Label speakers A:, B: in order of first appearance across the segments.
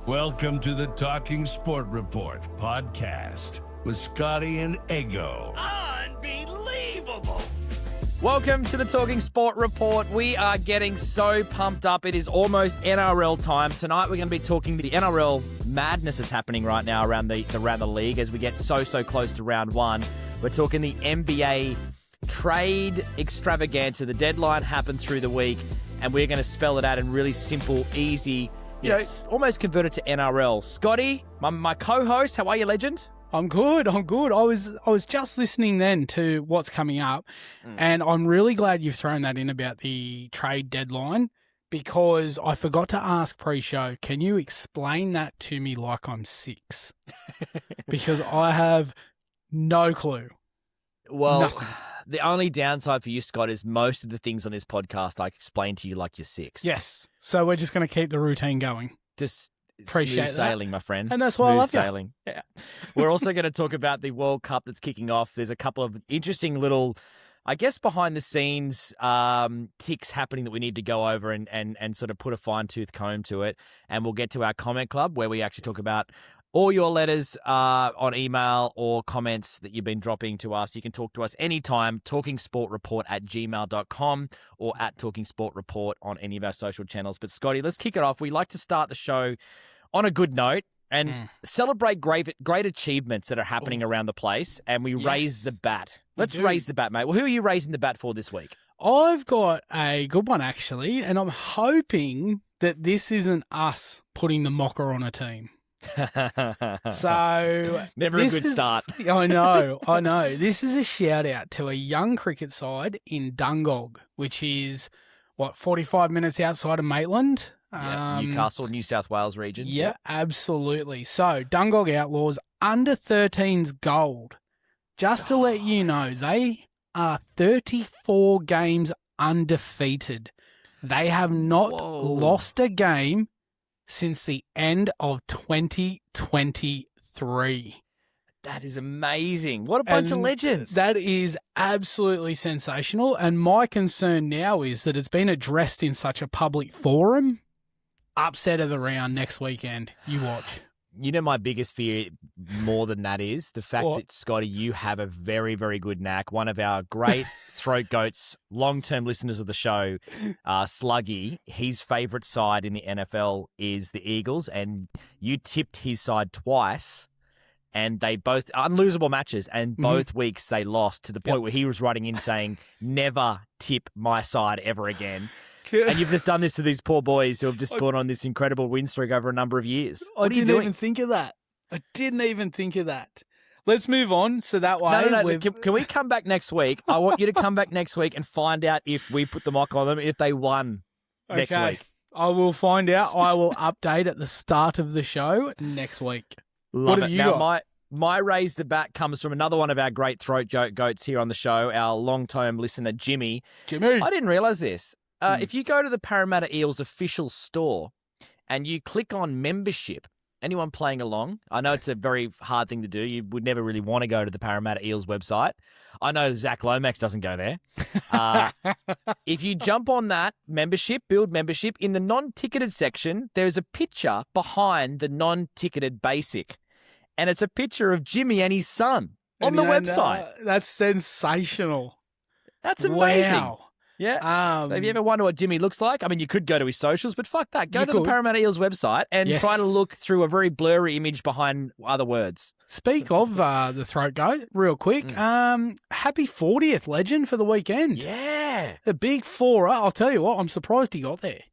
A: Welcome to the Talking Sport Report podcast with Scotty and Eggo.
B: Unbelievable.
C: Welcome to the Talking Sport Report. We are getting so pumped up. It is almost NRL time. Tonight we're going to be talking the NRL madness that's happening right now around the league as we get so close to round one. We're talking the NBA trade extravaganza. The deadline happened through the week and we're going to spell it out in really simple, easy, almost convert it to NRL. Scotty, my co-host, how are you, legend?
D: I'm good. I was just listening then to what's coming up, and I'm really glad you've thrown that in about the trade deadline because I forgot to ask pre-show, can you explain that to me like I'm 6? Because I have no clue.
C: Well,
D: Nothing.
C: The only downside for you, Scott, is most of the things on this podcast I explain to you like you're 6.
D: Yes. So we're just going to keep the routine going.
C: Just
D: Appreciate
C: smooth sailing, my friend.
D: And that's why I love you.
C: sailing. Yeah. We're also going to talk about the World Cup that's kicking off. There's a couple of interesting little, I guess, behind the scenes ticks happening that we need to go over and sort of put a fine-tooth comb to it. And we'll get to our comment club where we actually talk about all your letters on email or comments that you've been dropping to us. You can talk to us anytime, talkingsportreport@gmail.com or at talkingsportreport on any of our social channels. But Scotty, let's kick it off. We like to start the show on a good note and celebrate great achievements that are happening around the place, and we raise the bat. Let's raise the bat, mate. Well, who are you raising the bat for this week?
D: I've got a good one, actually, and I'm hoping that this isn't us putting the mocker on a team. So
C: never a good start.
D: I know. This is a shout out to a young cricket side in Dungog, which is 45 minutes outside of Maitland.
C: Newcastle, New South Wales region.
D: Yeah, absolutely. So Dungog Outlaws under 13s gold. Just to let you know, they are 34 games undefeated. They have not lost a game since the end of 2023.
C: That is amazing. What a bunch of legends.
D: That is absolutely sensational. And my concern now is that it's been addressed in such a public forum. Upset of the round next weekend. You watch.
C: You know, my biggest fear more than that is the fact that, Scotty, you have a very, very good knack. One of our great throat goats, long-term listeners of the show, Sluggy, his favourite side in the NFL is the Eagles, and you tipped his side twice, and they both, unlosable matches, and both weeks they lost to the point where he was writing in saying, never tip my side ever again. And you've just done this to these poor boys who have just gone on this incredible win streak over a number of years.
D: I didn't even think of that. Let's move on so that way...
C: No. Can we come back next week? I want you to come back next week and find out if we put the mock on them, if they won next week.
D: I will find out. I will update at the start of the show next week.
C: What have you got? My raise the bat comes from another one of our great throat goats here on the show, our long-term listener, Jimmy. I didn't realise this. If you go to the Parramatta Eels official store and you click on membership, anyone playing along, I know it's a very hard thing to do. You would never really want to go to the Parramatta Eels website. I know Zac Lomax doesn't go there. If you jump on that membership, build membership, in the non-ticketed section, there's a picture behind the non-ticketed basic. And it's a picture of Jimmy and his son on the website.
D: That's sensational.
C: That's amazing.
D: Wow.
C: Yeah. So if you ever wonder what Jimmy looks like, I mean, you could go to his socials, but fuck that. Go to the Parramatta Eels website and try to look through a very blurry image behind other words.
D: Speak of the throat goat, real quick. Happy 40th, legend, for the weekend.
C: Yeah.
D: A big 4-er. I'll tell you what, I'm surprised he got there.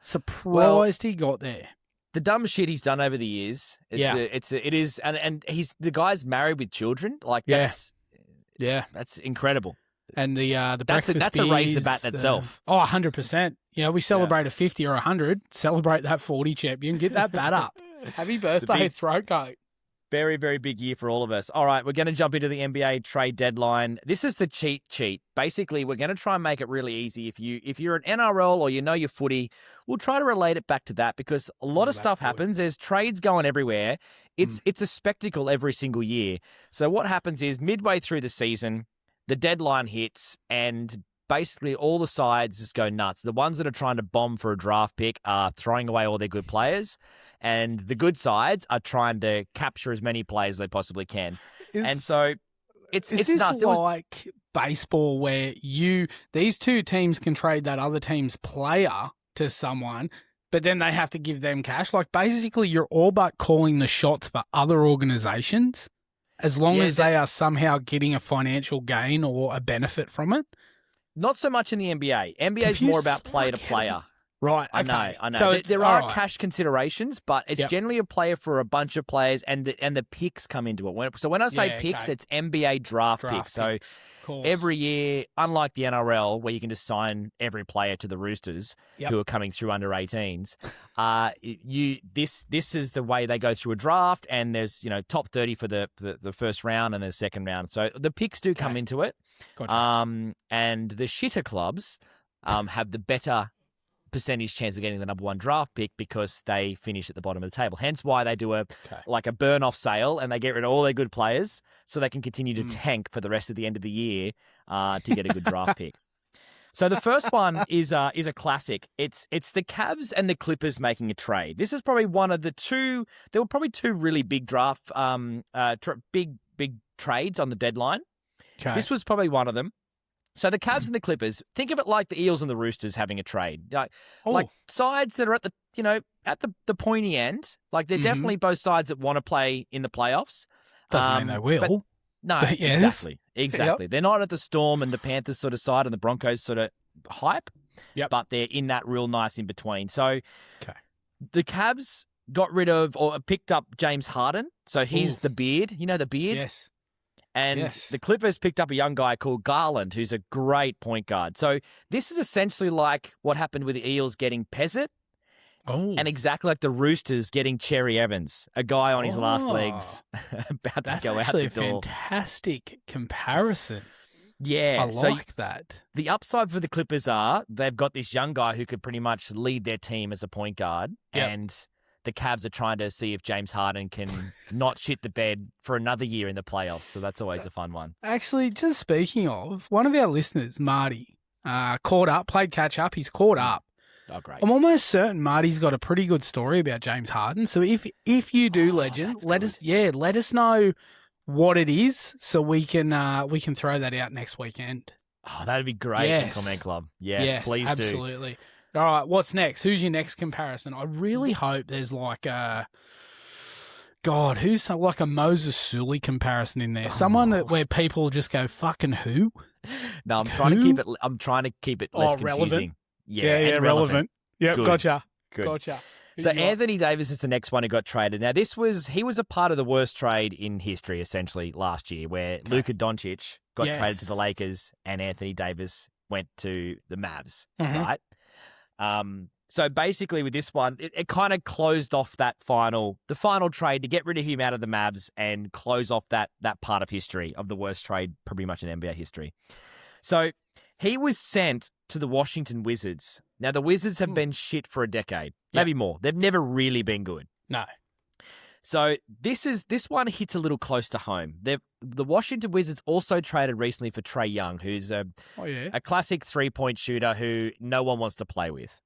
D: He got there.
C: The dumb shit he's done over the years. It is, and he's the guy's married with children. Like that's incredible.
D: And the breakfast
C: that's
D: beers,
C: a raise the bat itself.
D: 100%. You know, we celebrate a 50 or 100. Celebrate that 40 champion. Get that bat up. Happy birthday, throat goat.
C: Very, very big year for all of us. All right, we're going to jump into the NBA trade deadline. This is the cheat sheet. Basically, we're going to try and make it really easy. If you're an NRL or you know your footy, we'll try to relate it back to that because a lot of stuff happens. There's trades going everywhere. It's a spectacle every single year. So what happens is midway through the season, the deadline hits and basically all the sides just go nuts. The ones that are trying to bomb for a draft pick are throwing away all their good players, and the good sides are trying to capture as many players as they possibly can. And so it's
D: this
C: nuts.
D: Like baseball where these two teams can trade that other team's player to someone, but then they have to give them cash. Like basically you're all but calling the shots for other organizations as long as they are somehow getting a financial gain or a benefit from it.
C: Not so much in the NBA. NBA is more about player to player.
D: Right.
C: I
D: Okay.
C: know.
D: So
C: there are cash considerations, but it's generally a player for a bunch of players, and the picks come into it. So when I say picks, it's NBA draft picks. So every year, unlike the NRL, where you can just sign every player to the Roosters who are coming through under 18s, this is the way they go through a draft, and there's top 30 for the first round and the second round. So the picks do come into it.
D: Gotcha.
C: And the shitter clubs have the better percentage chance of getting the number one draft pick because they finish at the bottom of the table. Hence why they do a burn-off sale and they get rid of all their good players so they can continue to tank for the rest of the end of the year to get a good draft pick. So the first one is a classic. It's the Cavs and the Clippers making a trade. This is probably one of the two. There were probably two really big draft, big trades on the deadline.
D: Okay.
C: This was probably one of them. So the Cavs and the Clippers, think of it like the Eels and the Roosters having a trade. Like sides that are at the pointy end. Like they're definitely both sides that want to play in the playoffs.
D: Doesn't mean they will.
C: No, exactly. Yep. They're not at the Storm and the Panthers sort of side and the Broncos sort of hype.
D: Yep.
C: But they're in that real nice in between. So the Cavs got rid of or picked up James Harden. So he's the beard. You know the beard?
D: Yes.
C: And the Clippers picked up a young guy called Garland, who's a great point guard. So this is essentially like what happened with the Eels getting Pezzett, and exactly like the Roosters getting Cherry Evans, a guy on his last legs, about to go out the door.
D: That's actually a fantastic comparison.
C: Yeah.
D: I like that.
C: The upside for the Clippers are they've got this young guy who could pretty much lead their team as a point guard, and the Cavs are trying to see if James Harden can not shit the bed for another year in the playoffs. So that's always a fun one.
D: Actually, just speaking of, one of our listeners, Marty, played catch up. He's caught up.
C: Oh, great.
D: I'm almost certain Marty's got a pretty good story about James Harden. So if you do, legend, let us know what it is so we can throw that out next weekend.
C: Oh, that'd be great in Comment Club. Yes, please do.
D: Absolutely. All right, what's next? Who's your next comparison? I really hope there's like who's like a Moses Sully comparison in there? Someone where people just go, fucking who?
C: No, I'm trying to keep it less confusing.
D: Relevant.
C: Yeah,
D: relevant. Yep,
C: Good.
D: Gotcha.
C: Good.
D: Gotcha.
C: So Anthony Davis is the next one who got traded. Now he was a part of the worst trade in history essentially last year, where Luka Doncic got traded to the Lakers and Anthony Davis went to the Mavs, right? So basically with this one, it kind of closed off the final trade to get rid of him out of the Mavs and close off that part of history of the worst trade pretty much in NBA history. So he was sent to the Washington Wizards. Now the Wizards have been shit for a decade, maybe more. They've never really been good.
D: No.
C: So this one hits a little close to home. The Washington Wizards also traded recently for Trae Young, who's a classic 3-point shooter who no one wants to play with.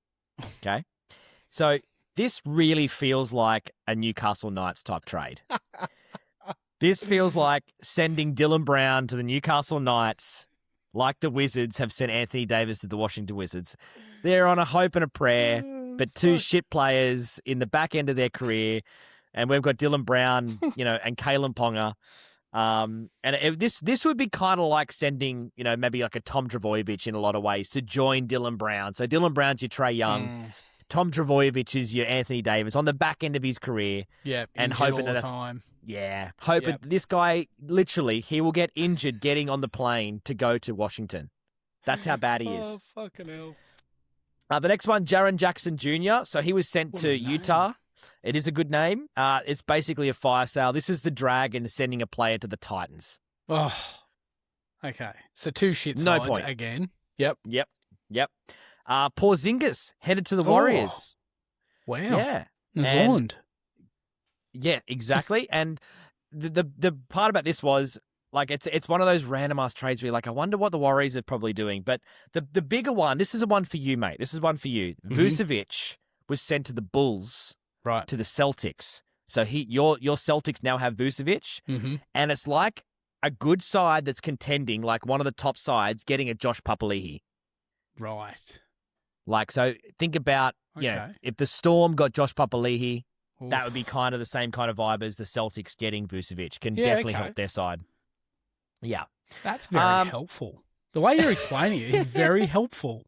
C: Okay? So this really feels like a Newcastle Knights type trade. This feels like sending Dylan Brown to the Newcastle Knights like the Wizards have sent Anthony Davis to the Washington Wizards. They're on a hope and a prayer, but two shit players in the back end of their career. And we've got Dylan Brown, and Kalen Ponga. This would be kind of like sending, maybe like a Tom Trbojevic in a lot of ways to join Dylan Brown. So Dylan Brown's your Trae Young. Tom Trbojevic is your Anthony Davis on the back end of his career.
D: Yeah,
C: and hoping that's
D: time.
C: Yeah, hoping this guy literally he will get injured getting on the plane to go to Washington. That's how bad he is.
D: Oh fucking hell!
C: The next one, Jaren Jackson Jr. So he was sent to Utah. It is a good name. It's basically a fire sale. This is the Dragons sending a player to the Titans.
D: Oh, okay. So two shit sides
C: no point
D: again. Yep.
C: Porzingis headed to the Warriors.
D: Wow.
C: Yeah.
D: New Zealand.
C: Yeah, exactly. And the part about this was like it's one of those random ass trades where you're like, I wonder what the Warriors are probably doing. But the bigger one, this is a one for you, mate. This is one for you. Vucevic was sent to the Bulls
D: Right.
C: to the Celtics. So your Celtics now have Vucevic, and it's like a good side that's contending, like one of the top sides, getting a Josh Papali'i.
D: Right.
C: Like, so think about, if the Storm got Josh Papali'i, that would be kind of the same kind of vibe as the Celtics getting Vucevic. Can definitely help their side. Yeah.
D: That's very helpful. The way you're explaining it is very helpful.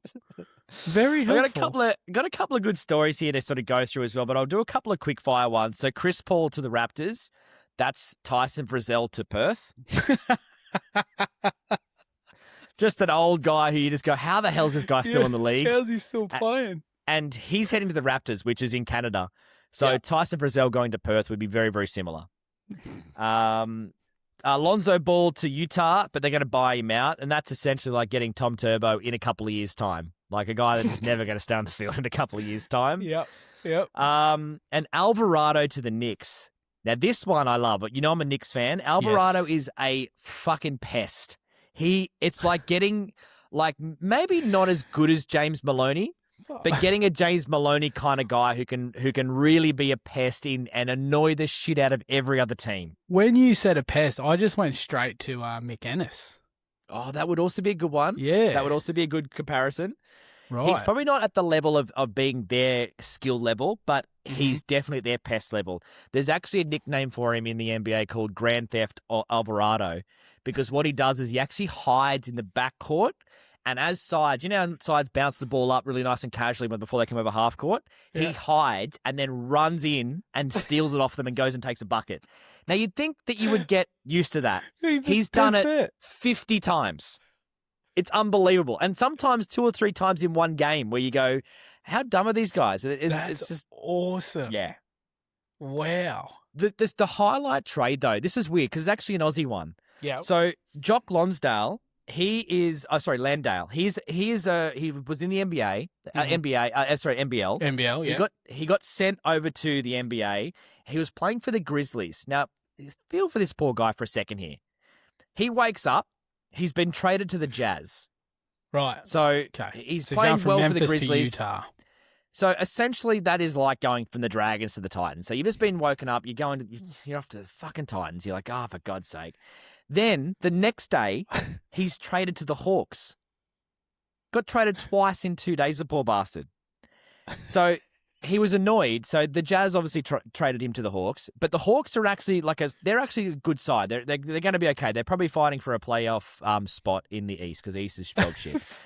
D: Very helpful.
C: I got a couple of good stories here to sort of go through as well, but I'll do a couple of quick fire ones. So Chris Paul to the Raptors. That's Tyson Frizzell to Perth. Just an old guy who you just go, how the hell is this guy still in the league?
D: How's he still playing?
C: And he's heading to the Raptors, which is in Canada. So Tyson Frizzell going to Perth would be very, very similar. Lonzo Ball to Utah, but they're going to buy him out. And that's essentially like getting Tom Turbo in a couple of years' time. Like a guy that's never going to stay on the field in a couple of years' time.
D: Yep.
C: And Alvarado to the Knicks. Now, this one I love. You know I'm a Knicks fan. Alvarado is a fucking pest. It's like getting, like, maybe not as good as James Maloney, but getting a James Maloney kind of guy who can really be a pest in and annoy the shit out of every other team.
D: When you said a pest, I just went straight to Mick Ennis.
C: Oh, that would also be a good one.
D: Yeah.
C: That would also be a good comparison.
D: Right.
C: He's probably not at the level of being their skill level, but he's definitely at their pest level. There's actually a nickname for him in the NBA called Grand Theft Alvarado, because what he does is he actually hides in the backcourt, and as sides, how sides bounce the ball up really nice and casually before they come over half court? Yeah. He hides and then runs in and steals it off them and goes and takes a bucket. Now, you'd think that you would get used to that. He's done it 50 times. It's unbelievable. And sometimes 2 or 3 times in one game where you go, how dumb are these guys? It's just
D: awesome.
C: Yeah.
D: Wow.
C: The highlight trade, though, this is weird because it's actually an Aussie one.
D: Yeah.
C: So Jock Lonsdale, Landale. He was in the NBA, NBL.
D: NBL, yeah.
C: He got sent over to the NBA. He was playing for the Grizzlies. Now, feel for this poor guy for a second here. He wakes up. He's been traded to the Jazz.
D: Right.
C: So he's playing well for the Grizzlies.
D: To Utah.
C: So essentially that is like going from the Dragons to the Titans. So you've just been woken up, you're off to the fucking Titans. You're like, oh, for God's sake. Then the next day, he's traded to the Hawks. Got traded twice in 2 days, the poor bastard. So he was annoyed. So the Jazz obviously traded him to the Hawks, but the Hawks are actually they're actually a good side. They're going to be okay. They're probably fighting for a playoff spot in the East because the East is spelled shit.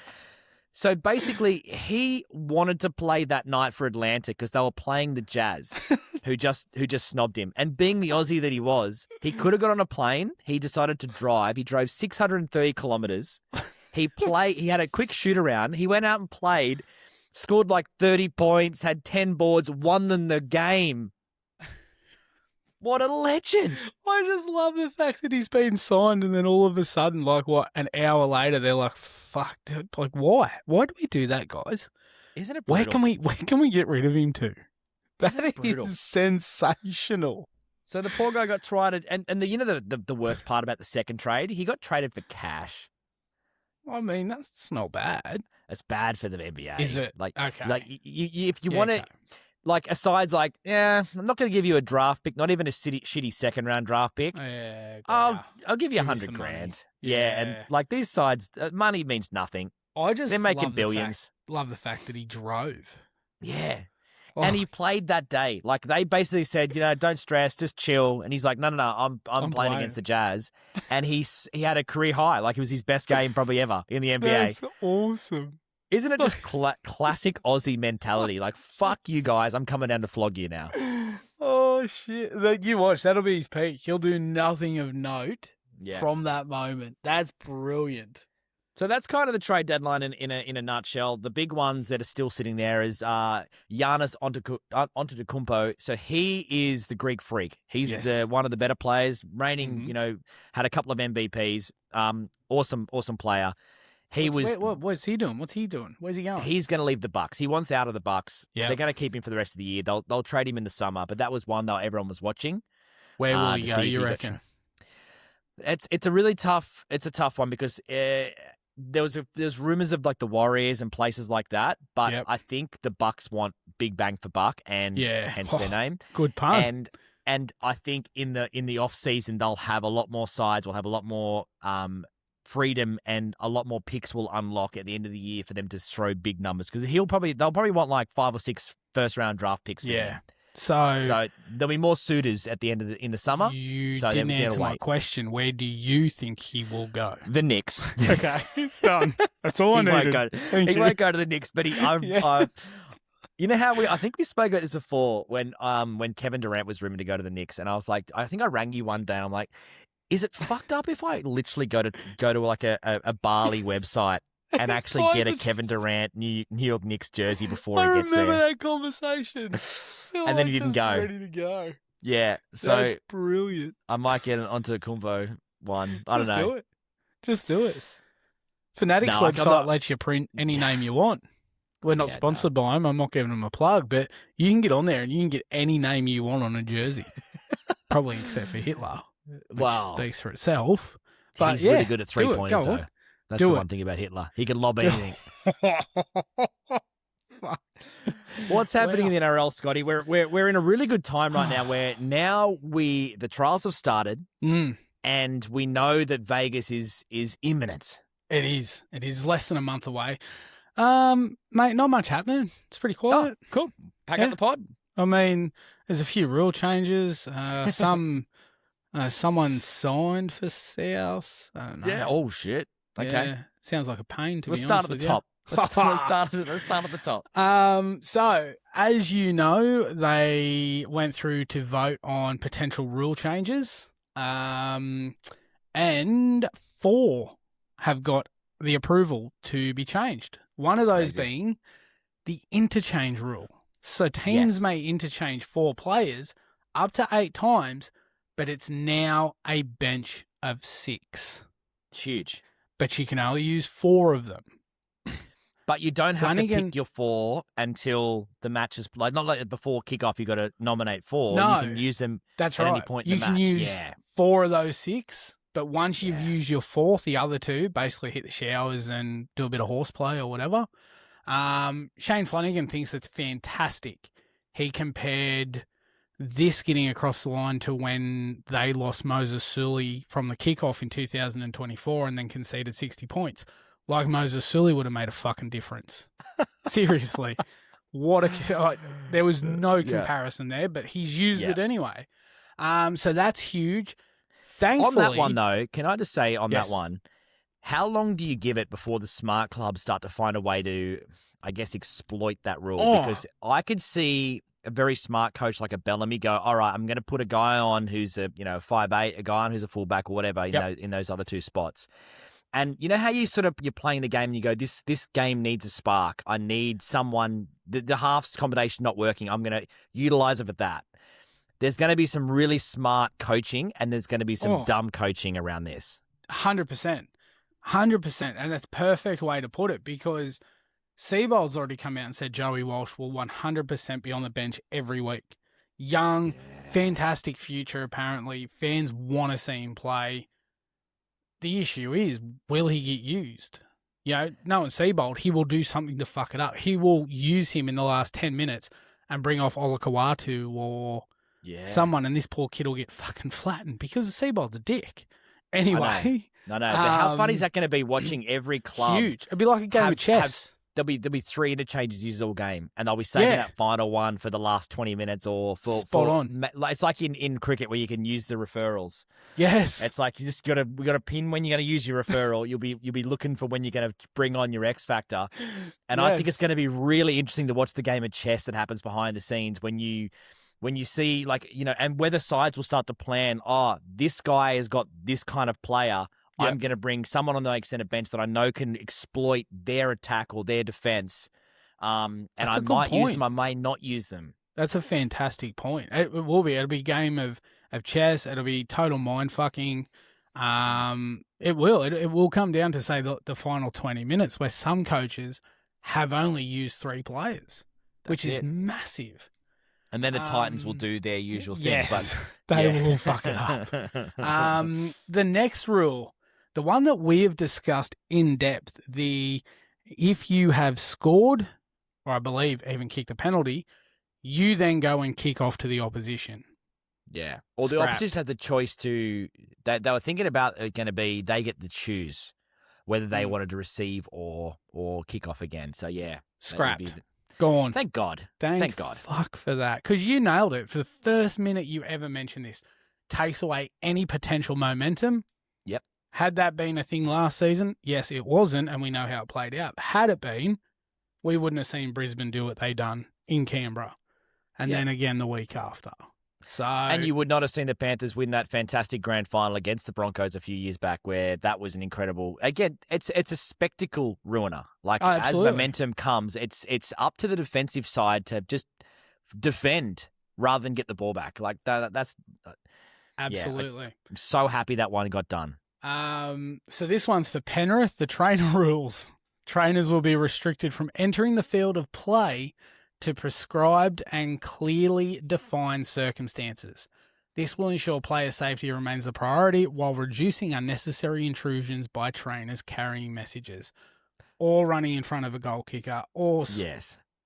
C: So basically, he wanted to play that night for Atlanta because they were playing the Jazz, who just snobbed him. And being the Aussie that he was, he could have got on a plane. He decided to drive. He drove 630 kilometers. He had a quick shoot around. He went out and played. Scored like 30 points, had 10 boards, won them the game. What a legend.
D: I just love the fact that he's been signed and then all of a sudden, an hour later, they're like, fuck, dude, like, why? Why do we do that, guys?
C: Isn't it brutal?
D: Where can we get rid of him to? That
C: brutal?
D: Is sensational.
C: So the poor guy got traded, and the worst part about the second trade, he got traded for cash.
D: I mean, that's not bad.
C: It's bad for the NBA.
D: Is it?
C: Okay. Like, if you want to, like, a side's like, I'm not going to give you a draft pick, not even a shitty second-round draft pick.
D: Yeah,
C: I'll give you $100,000.
D: Money.
C: Yeah, and, like, these sides, money means nothing. They're making billions.
D: Love the fact that he drove.
C: Yeah. Oh. And he played that day. Like, they basically said, don't stress, just chill. And he's like, no, I'm playing against the Jazz. And he had a career high. Like, it was his best game probably ever in the NBA.
D: That's awesome.
C: Isn't it just classic Aussie mentality? Like, fuck you guys, I'm coming down to flog you now.
D: Oh, shit. You watch, that'll be his peak. He'll do nothing of note from that moment. That's brilliant.
C: So that's kind of the trade deadline in a nutshell. The big ones that are still sitting there is Giannis Antetokounmpo. So he is the Greek freak. He's one of the better players, reigning, had a couple of MVPs. Awesome player.
D: What's he doing? What's he doing? Where's he going?
C: He's going to leave the Bucks. He wants out of the Bucks.
D: Yeah.
C: They're going to keep him for the rest of the year. They'll trade him in the summer, but that was one that everyone was watching.
D: Where will he go, you reckon?
C: It's a really tough one because there's rumors of like the Warriors and places like that, but
D: Yep.
C: I think the Bucks want big bang for buck, and hence their name.
D: Good pun.
C: And I think in the off season they'll have a lot more sides, will have a lot more freedom, and a lot more picks will unlock at the end of the year for them to throw big numbers, because they'll probably want like 5 or 6 first round draft picks. For him.
D: So
C: there'll be more suitors at the end of in the summer.
D: You
C: so
D: didn't answer my question. Where do you think he will go?
C: The Knicks.
D: Okay, done. That's all I needed.
C: He won't go to the Knicks, but you know how I think we spoke about this before when Kevin Durant was rumored to go to the Knicks, and I was like, I think I rang you one day, and I'm like, is it fucked up if I literally go to like a Bali website and actually get a Kevin Durant New York Knicks jersey before he gets there?
D: I remember that conversation.
C: And then he didn't go.
D: Ready to go.
C: Yeah, so
D: that's brilliant.
C: I might get onto the Kumbo one. I don't know.
D: Just do it. Fanatics website lets you print any name you want. We're not sponsored by them. I'm not giving them a plug, but you can get on there and you can get any name you want on a jersey. Probably except for Hitler. Which speaks for itself. But
C: he's really good at 3-pointers, though. That's the one thing about Hitler. He can lob anything. What's happening in the NRL, Scotty? We're in a really good time right now, where the trials have started, and we know that Vegas is imminent.
D: It is. It is less than a month away. Mate, not much happening. It's pretty quiet.
C: Oh, cool. Pack up the pod.
D: I mean, there's a few rule changes. Someone signed for South. I don't know.
C: Yeah. Oh shit. Okay.
D: Yeah. Sounds like a pain to
C: Let's
D: be
C: start
D: honest
C: at the top. Let's start at the top.
D: So, as you know, they went through to vote on potential rule changes, and 4 have got the approval to be changed. One of those being the interchange rule. So teams may interchange 4 players up to 8 times, but it's now a bench of 6.
C: It's huge.
D: But you can only use 4 of them.
C: But you don't have to pick your 4 until the match is not like before kickoff. You got to nominate 4.
D: No,
C: you can use them.
D: That's
C: at
D: right.
C: Any point in
D: you
C: the
D: can
C: match.
D: use 4 of those 6. But once you've used your 4th, the other 2 basically hit the showers and do a bit of horseplay or whatever. Shane Flanagan thinks it's fantastic. He compared this getting across the line to when they lost Moses Sully from the kickoff in 2024 and then conceded 60 points. Like Moses Sully would have made a fucking difference. Seriously. There was no comparison there, but he's used it anyway. So that's huge. Thankfully,
C: on that one, though, can I just say on that one, how long do you give it before the smart clubs start to find a way to, I guess, exploit that rule? Because I could see a very smart coach like a Bellamy go, all right, I'm going to put a guy on who's a 5'8", a guy on who's a fullback or whatever in those other 2 spots. And you know how you're playing the game and you go, this game needs a spark. I need someone, the halves combination not working. I'm going to utilize it for that. There's going to be some really smart coaching and there's going to be some dumb coaching around this.
D: 100%. 100%. And that's a perfect way to put it, because Seabold's already come out and said Joey Walsh will 100% be on the bench every week. Young, fantastic future, apparently. Fans want to see him play. The issue is, will he get used? Knowing Seabold, he will do something to fuck it up. He will use him in the last 10 minutes and bring off Olakau'atu or someone, and this poor kid will get fucking flattened because Seabold's a dick. Anyway.
C: I know. But how funny is that going to be watching every club?
D: Huge. It'd be like a game of chess.
C: There'll be 3 interchanges used all game, and they'll be saving that final one for the last 20 minutes or for
D: Spot on.
C: It's like in cricket where you can use the referrals.
D: Yes,
C: it's like we got to pin when you're going to use your referral. You'll be looking for when you're going to bring on your X factor, and I think it's going to be really interesting to watch the game of chess that happens behind the scenes when you see and whether sides will start to plan. Oh, this guy has got this kind of player. Yep. I'm going to bring someone on the extended bench that I know can exploit their attack or their defense. And I might use them, I may not use them.
D: That's a fantastic point. It will be. It'll be a game of chess. It'll be total mind fucking. It will. It will come down to, say, the final 20 minutes where some coaches have only used 3 players, which is massive.
C: And then the Titans will do their usual thing.
D: Yes, they will fuck it up. The next rule. The one that we have discussed in depth, if you have scored, or I believe even kicked a penalty, you then go and kick off to the opposition.
C: Yeah. Or the opposition has the choice to, they were thinking about it going to be, they get to choose whether they wanted to receive or kick off again. So, yeah.
D: Scrapped. Gone.
C: Thank God.
D: Thank
C: God.
D: Fuck for that. Because you nailed it. For the first minute you ever mentioned this, takes away any potential momentum.
C: Yep.
D: Had that been a thing last season? Yes, it wasn't, and we know how it played out. Had it been, we wouldn't have seen Brisbane do what they done in Canberra. And then again the week after. So,
C: and you would not have seen the Panthers win that fantastic grand final against the Broncos a few years back, where that was an incredible. Again, it's a spectacle ruiner. Like as momentum comes, it's up to the defensive side to just defend rather than get the ball back. Like that's
D: absolutely.
C: Yeah, I'm so happy that one got done.
D: So this one's for Penrith. The trainer rules. Trainers will be restricted from entering the field of play to prescribed and clearly defined circumstances. This will ensure player safety remains a priority while reducing unnecessary intrusions by trainers carrying messages or running in front of a goal kicker or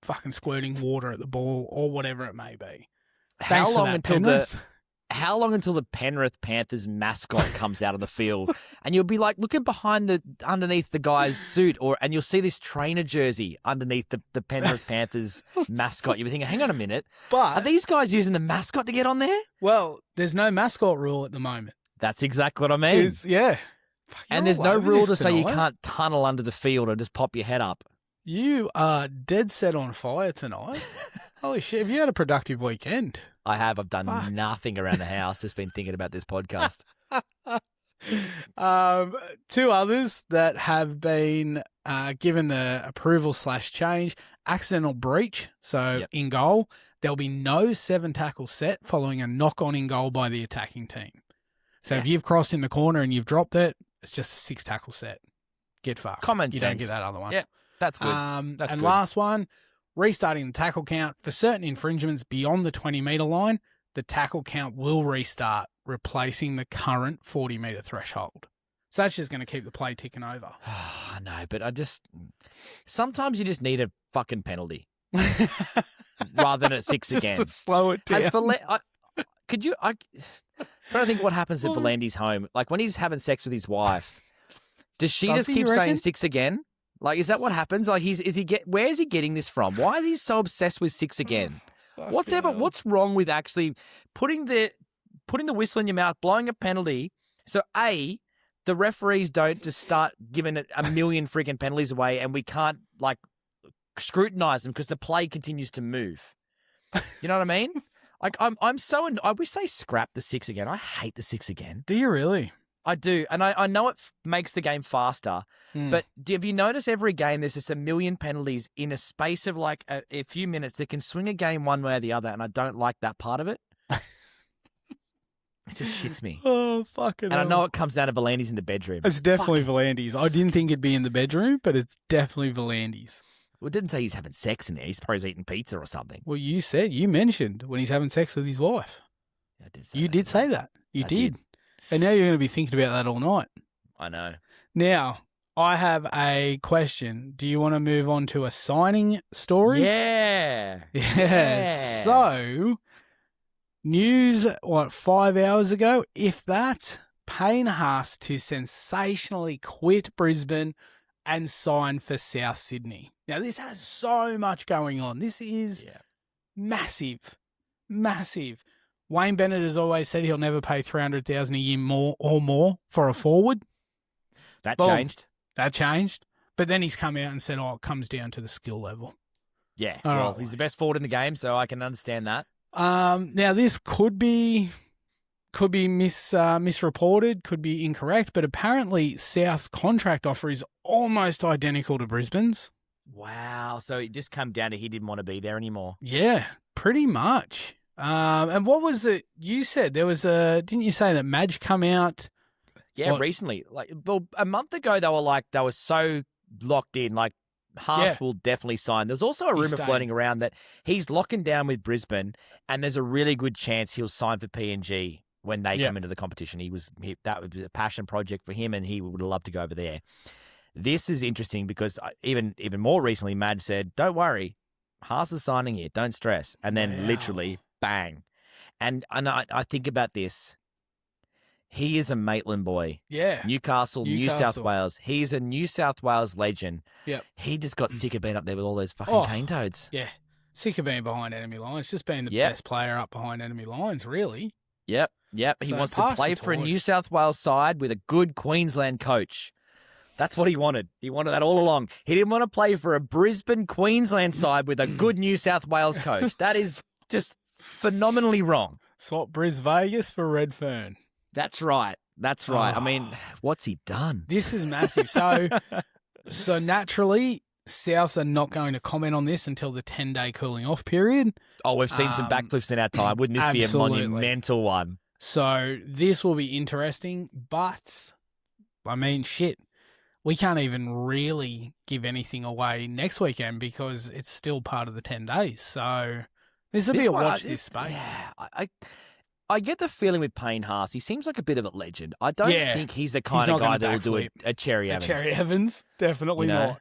D: fucking squirting water at the ball or whatever it may be.
C: How long until the Penrith Panthers mascot comes out of the field and you'll be like looking underneath the guy's suit and you'll see this trainer jersey underneath the Penrith Panthers mascot. You'll be thinking, hang on a minute, but are these guys using the mascot to get on there?
D: Well, there's no mascot rule at the moment.
C: That's exactly what I mean. And there's no rule to say you can't tunnel under the field or just pop your head up.
D: You are dead set on fire tonight. Holy shit, have you had a productive weekend?
C: I have. I've done nothing around the house. Just been thinking about this podcast.
D: Two others that have been given the approval /change. Accidental breach. So in goal, there'll be no 7 tackle set following a knock on in goal by the attacking team. So if you've crossed in the corner and you've dropped it, it's just a 6 tackle set. Get fucked.
C: Common sense.
D: You don't get that other one.
C: Yeah, that's good.
D: That's good. Last one. Restarting the tackle count. For certain infringements beyond the 20-metre line, the tackle count will restart, replacing the current 40-metre threshold. So that's just going to keep the play ticking over.
C: I know, but sometimes you just need a fucking penalty rather than at 6 again.
D: Just to slow it down.
C: I'm trying to think what happens at Volandi's home. Like when he's having sex with his wife, does she just keep saying 6 again? Like, is that what happens? Like, where is he getting this from? Why is he so obsessed with 6 again? What's wrong with actually putting the whistle in your mouth, blowing a penalty? So the referees don't just start giving it a million freaking penalties away, and we can't like scrutinize them because the play continues to move. You know what I mean? Like, I wish they scrap the 6 again. I hate the 6 again.
D: Do you really?
C: I do, and I know it makes the game faster, but have you noticed every game there's just a million penalties in a space of like a few minutes that can swing a game one way or the other, and I don't like that part of it. It just shits me.
D: Oh, fucking
C: And I know it comes down to Volandi's in the bedroom.
D: It's definitely Volandi's. I didn't think it'd be in the bedroom, but it's definitely Volandi's.
C: Well, it didn't say he's having sex in there. He's probably eating pizza or something.
D: Well, you mentioned when he's having sex with his wife.
C: I did say
D: you
C: that.
D: did say that. You did. And now you're going to be thinking about that all night.
C: I know.
D: Now, I have a question. Do you want to move on to a signing story?
C: Yeah.
D: So, news, 5 hours ago, if that, Payne Haas to sensationally quit Brisbane and sign for South Sydney. Now, this has so much going on. This is massive, massive. Wayne Bennett has always said he'll never pay $300,000 a year more for a forward.
C: That
D: changed. But then he's come out and said, it comes down to the skill level.
C: Yeah. Well, he's the best forward in the game, so I can understand that.
D: Now, this could be misreported, could be incorrect, but apparently South's contract offer is almost identical to Brisbane's.
C: Wow. So it just came down to he didn't want to be there anymore.
D: Yeah, pretty much. And what was it you said? There was didn't you say that Madge come out?
C: Yeah, recently. A month ago they were so locked in, like Haas will definitely sign. There's also a rumor floating around that he's locking down with Brisbane and there's a really good chance he'll sign for PNG when they come into the competition. That was a passion project for him, and he would have loved to go over there. This is interesting because even more recently, Madge said, "Don't worry, Haas is signing here. Don't stress." And then literally, bang. And I think about this. He is a Maitland boy.
D: Yeah.
C: Newcastle, New South Wales. He's a New South Wales legend.
D: Yep.
C: He just got sick of being up there with all those fucking cane toads.
D: Yeah. Sick of being behind enemy lines. Just being the best player up behind enemy lines, really.
C: Yep. He
D: So
C: wants to play for a New South Wales side with a good Queensland coach. That's what he wanted. He wanted that all along. He didn't want to play for a Brisbane, Queensland side with a good New South Wales coach. That is just phenomenally wrong.
D: Swap Bris Vegas for Redfern.
C: That's right. I mean, what's he done?
D: This is massive. So naturally, Souths are not going to comment on this until the 10-day cooling off period.
C: Oh, we've seen some backflips in our time. Wouldn't this be a monumental one?
D: So this will be interesting, but I mean, shit. We can't even really give anything away next weekend because it's still part of the 10 days. So this will be a watch this space.
C: Yeah, I get the feeling with Payne Haas, he seems like a bit of a legend. I don't think he's the kind of guy that will do a Cherry Evans.
D: Cherry Evans? Definitely not.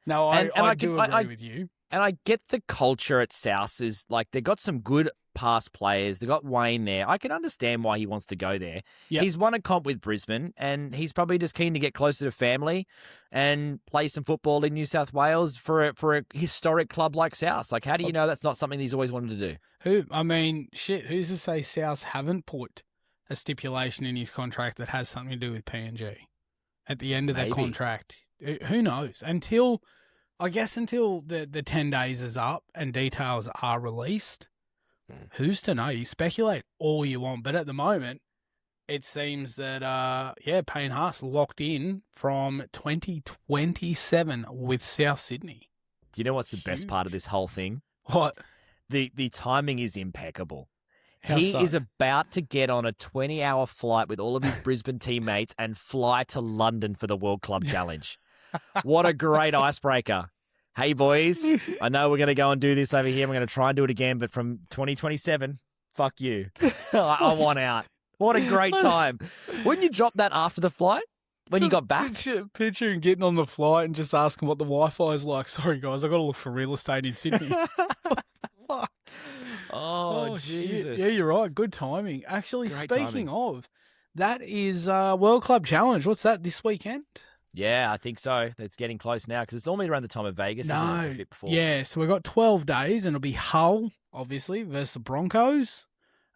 D: No, I do agree with you.
C: And I get the culture at South is like they've got some good past players. They've got Wayne there. I can understand why he wants to go there. Yep. He's won a comp with Brisbane and he's probably just keen to get closer to family and play some football in New South Wales for a historic club like South. Like, how do you know that's not something he's always wanted to do?
D: Who's to say South haven't put a stipulation in his contract that has something to do with PNG at the end of that contract? Who knows? Until the 10 days is up and details are released, who's to know? You speculate all you want, but at the moment, it seems that Payne Haas locked in from 2027 with South Sydney.
C: Do you know what's the best part of this whole thing?
D: What?
C: The timing is impeccable.
D: How
C: he
D: so?
C: is about to get on a 20-hour flight with all of his Brisbane teammates and fly to London for the World Club Challenge. What a great icebreaker. Hey, boys, I know we're going to go and do this over here. We're going to try and do it again, but from 2027, fuck you. I want out. What a great time. Wouldn't you drop that after the flight when you got back?
D: Picturing getting on the flight and just asking what the Wi-Fi is like. Sorry, guys, I've got to look for real estate in Sydney. Fuck.
C: Oh, Jesus.
D: Shit. Yeah, you're right. Good timing. Actually, speaking of, that is World Club Challenge. What's that this weekend?
C: Yeah, I think so. It's getting close now because it's normally around the time of Vegas. Isn't it? It's a bit before.
D: Yeah, so we've got 12 days and it'll be Hull, obviously, versus the Broncos.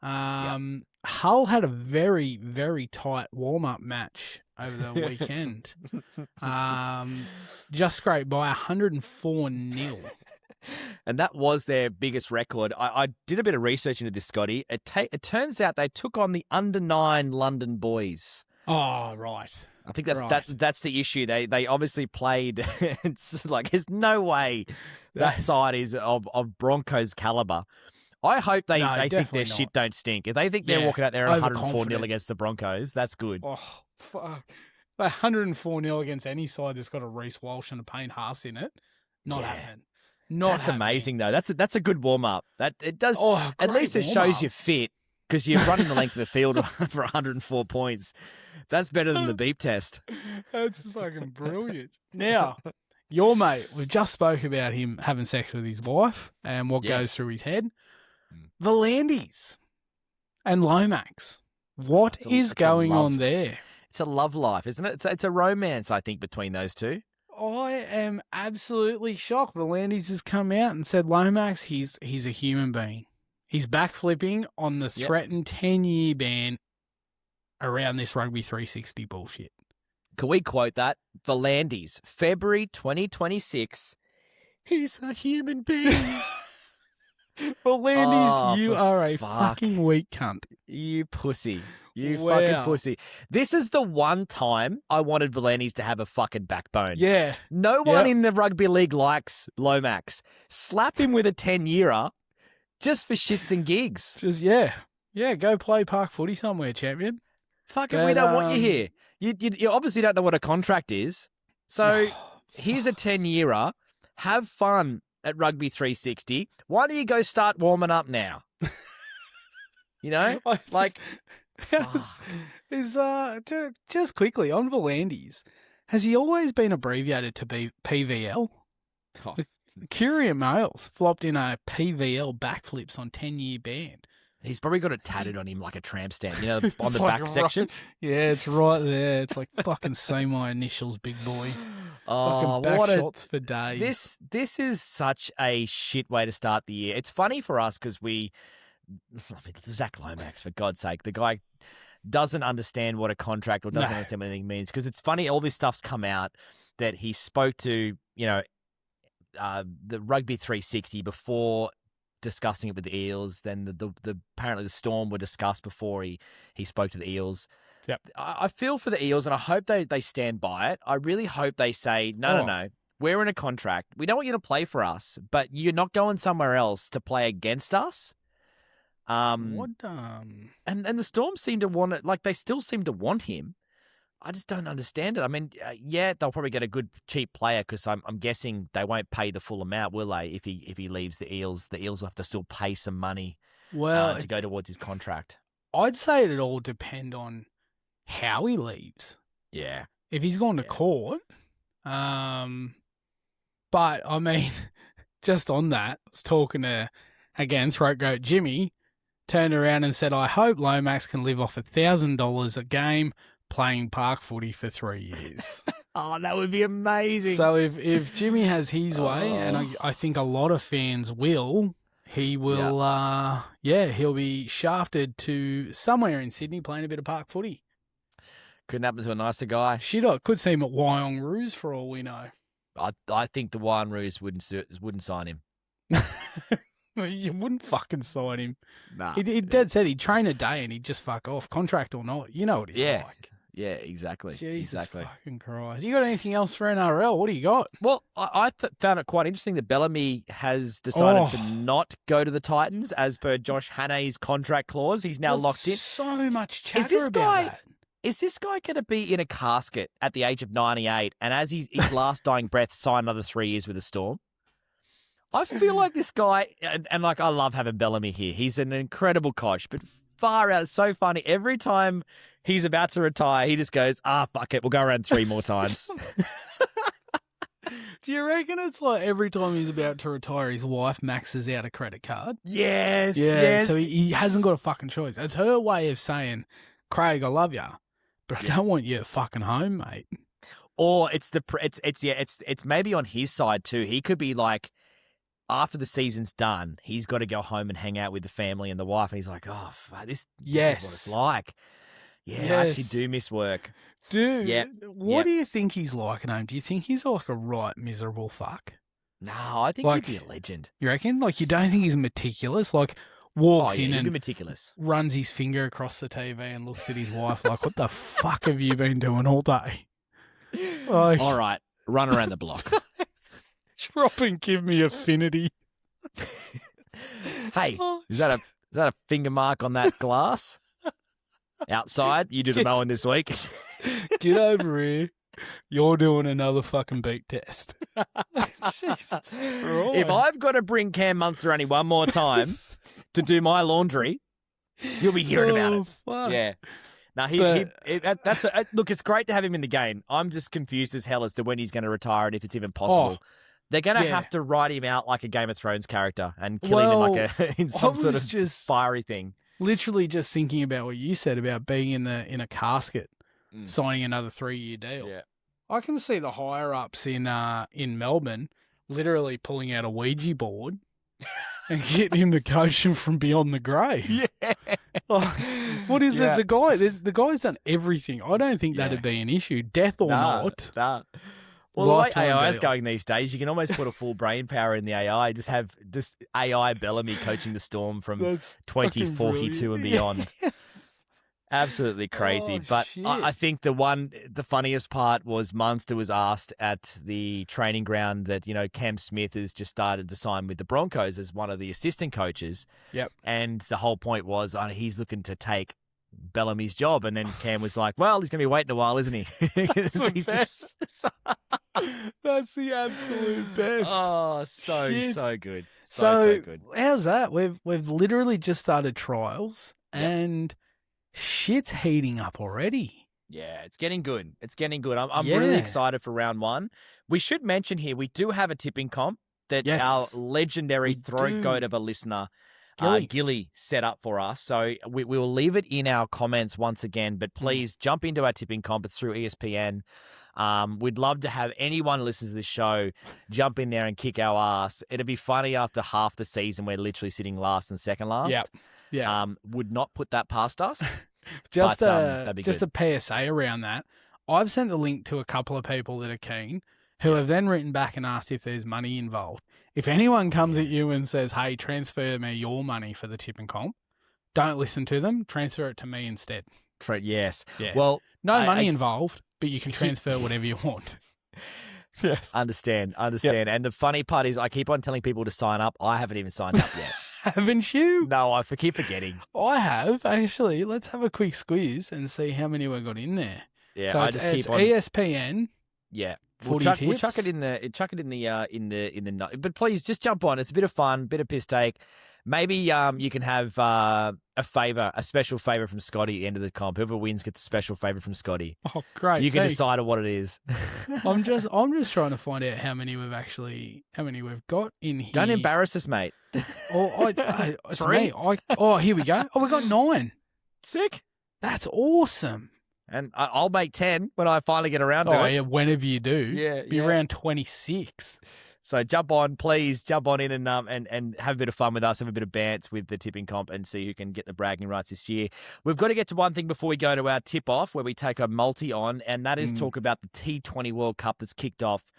D: Hull had a very, very tight warm-up match over the weekend. Just scraped by 104-0.
C: And that was their biggest record. I did a bit of research into this, Scotty. It turns out they took on the under-9 London boys.
D: Oh, right.
C: I think that's the issue. They obviously played. It's like there's no way that side is of Broncos caliber. I hope they think their shit don't stink. If they think they're walking out there at 104-0 against the Broncos, that's good.
D: Oh, fuck. 104-0 against any side that's got a Reece Walsh and a Payne Haas in it. Not happening. That's amazing though. That's a good warm up. That it does. At least it shows you're fit because you're running the length of the field for 104 points. That's better than the beep test. That's fucking brilliant. Now, your mate, we've just spoke about him having sex with his wife and what goes through his head. Volandis and Lomax. What is going on there?
C: It's a love life, isn't it? It's a romance, I think, between those two.
D: I am absolutely shocked. Volandis has come out and said Lomax, he's a human being. He's backflipping on the threatened 10-year ban around this Rugby 360 bullshit.
C: Can we quote that? Volandis, February 2026. He's a human being.
D: Volandis, you are a fucking weak cunt.
C: You pussy. You fucking pussy. This is the one time I wanted Volandis to have a fucking backbone.
D: Yeah.
C: No one in the rugby league likes Lomax. Slap him with a 10-yearer just for shits and gigs.
D: Yeah, go play park footy somewhere, champion.
C: Fucking, we don't want you here. You obviously don't know what a contract is. So here's a 10-yearer. Have fun at Rugby 360. Why don't you go start warming up now? You know?
D: Just quickly on Volandis, has he always been abbreviated to be PVL?
C: Oh.
D: The Curium males flopped in a PVL backflips on 10-year ban.
C: He's probably got it tatted on him like a tramp stamp, on the
D: It's
C: back
D: like
C: section.
D: Yeah, it's right there. It's like fucking say my initials, big boy.
C: Oh,
D: Fucking back
C: what
D: shots for days.
C: This is such a shit way to start the year. It's funny for us because Zac Lomax, for God's sake, the guy doesn't understand what a contract or doesn't understand what anything means. Because it's funny, all this stuff's come out that he spoke to, the Rugby 360 before discussing it with the Eels. Then the apparently the Storm were discussed before he spoke to the Eels.
D: Yep.
C: I feel for the Eels, and I hope they stand by it. I really hope they say, no, we're in a contract. We don't want you to play for us, but you're not going somewhere else to play against us. And the Storm seem to want it, like they still seem to want him. I just don't understand it. I mean, they'll probably get a good cheap player because I'm guessing they won't pay the full amount, will they? If he leaves the Eels, the Eels will have to still pay some money to go towards his contract.
D: I'd say it'd all depend on how he leaves.
C: Yeah.
D: If he's gone to court, but I mean, just on that, I was talking to, again, throat goat Jimmy, turned around and said, I hope Lomax can live off $1,000 a game playing park footy for 3 years.
C: Oh, that would be amazing.
D: So if Jimmy has his way, and I think a lot of fans will, he will, he'll be shafted to somewhere in Sydney playing a bit of park footy.
C: Couldn't happen to a nicer guy.
D: Shit, I could see him at Wyong Roos for all we know.
C: I think the Wyong Roos wouldn't sign him.
D: You wouldn't fucking sign him.
C: Nah.
D: He dead said he'd train a day and he'd just fuck off, contract or not. You know what he's like.
C: Yeah, exactly.
D: Jesus
C: exactly.
D: fucking Christ. You got anything else for NRL? What do you got?
C: Well, I found it quite interesting that Bellamy has decided to not go to the Titans as per Josh Hannay's contract clause. He's now locked in.
D: So much chatter about that.
C: Is this guy going to be in a casket at the age of 98 and as his last dying breath sign another 3 years with the Storm? I feel like this guy, and I love having Bellamy here. He's an incredible coach, but far out. It's so funny. Every time he's about to retire, he just goes, fuck it. We'll go around 3 more times.
D: Do you reckon it's like every time he's about to retire, his wife maxes out a credit card?
C: Yes.
D: Yeah,
C: yes.
D: so he hasn't got a fucking choice. It's her way of saying, Craig, I love you, but I don't want you fucking home, mate.
C: Or it's maybe on his side too. He could be like, after the season's done, he's got to go home and hang out with the family and the wife. And he's like, this is what it's like. Yeah,
D: yes.
C: I actually do miss work.
D: Dude, what do you think he's like at home? Do you think he's like a right miserable fuck?
C: No, I think he'd be a legend.
D: You reckon? Like, you don't think he's meticulous? Like, walks in
C: he'd
D: and
C: be meticulous.
D: Runs his finger across the TV and looks at his wife like, what the fuck have you been doing all day? Like,
C: all right, run around the block.
D: Drop and give me affinity.
C: Hey, is that a finger mark on that glass? Outside, you did a mowing this week.
D: Get over here. You're doing another fucking beat test. Jesus Christ.
C: If I've got to bring Cam Munster only one more time to do my laundry, you'll be hearing about it.
D: Fuck.
C: Yeah. Now look. It's great to have him in the game. I'm just confused as hell as to when he's going to retire and if it's even possible. They're going to have to write him out like a Game of Thrones character and kill him in some sort of fiery thing.
D: Literally just thinking about what you said about being in a casket, signing another 3-year deal.
C: Yeah.
D: I can see the higher ups in Melbourne literally pulling out a Ouija board and getting him to coach him from beyond the grave.
C: Yeah.
D: Like, what is it? The guy's done everything. I don't think that'd be an issue, death or not.
C: Nah. Well, the way AI is going these days, you can almost put a full brain power in the AI. Just have AI Bellamy coaching the Storm from 2042 and beyond. Absolutely crazy. But I think the funniest part was Munster was asked at the training ground that, Cam Smith has just started to sign with the Broncos as one of the assistant coaches.
D: Yep.
C: And the whole point was he's looking to take Bellamy's job. And then Cam was like, well, he's going to be waiting a while, isn't he?
D: That's the absolute best.
C: Oh, so good. So good.
D: How's that? We've literally just started trials and shit's heating up already.
C: Yeah, it's getting good. It's getting good. I'm really excited for round one. We should mention here, we do have a tipping comp that our legendary throat goat of a listener, Gilly, set up for us. So we will leave it in our comments once again, but please jump into our tipping comp. It's through ESPN. We'd love to have anyone who listens to this show jump in there and kick our ass. It'd be funny after half the season we're literally sitting last and second last. Yeah. Would not put that past us.
D: Just
C: that'd be
D: just
C: good.
D: a PSA around that. I've sent the link to a couple of people that are keen who have then written back and asked if there's money involved. If anyone comes at you and says, hey, transfer me your money for the tip and comp, don't listen to them. Transfer it to me instead.
C: Yes.
D: Yeah.
C: Well,
D: no money involved, but you can transfer whatever you want. Yes.
C: Understand. Yep. And the funny part is I keep on telling people to sign up. I haven't even signed up yet.
D: Haven't you?
C: No, I keep forgetting.
D: I have, actually. Let's have a quick squeeze and see how many we've got in there.
C: Yeah,
D: so
C: I just keep on.
D: ESPN.
C: Yeah.
D: We'll
C: chuck it in the but please just jump on. It's a bit of fun, bit of piss take. Maybe you can have a special favour from Scotty at the end of the comp. Whoever wins gets a special favour from Scotty.
D: Oh, great!
C: You can decide on what it is.
D: I'm just trying to find out how many we've got in here.
C: Don't embarrass us, mate.
D: It's me. Here we go. Oh, we got 9.
C: Sick.
D: That's awesome.
C: And I'll make 10 when I finally get around to it.
D: Oh, yeah, whenever you do.
C: Yeah.
D: Be around 26.
C: So please jump on in and have a bit of fun with us, have a bit of bants with the tipping comp and see who can get the bragging rights this year. We've got to get to one thing before we go to our tip-off where we take a multi on, and that is talk about the T20 World Cup that's kicked off.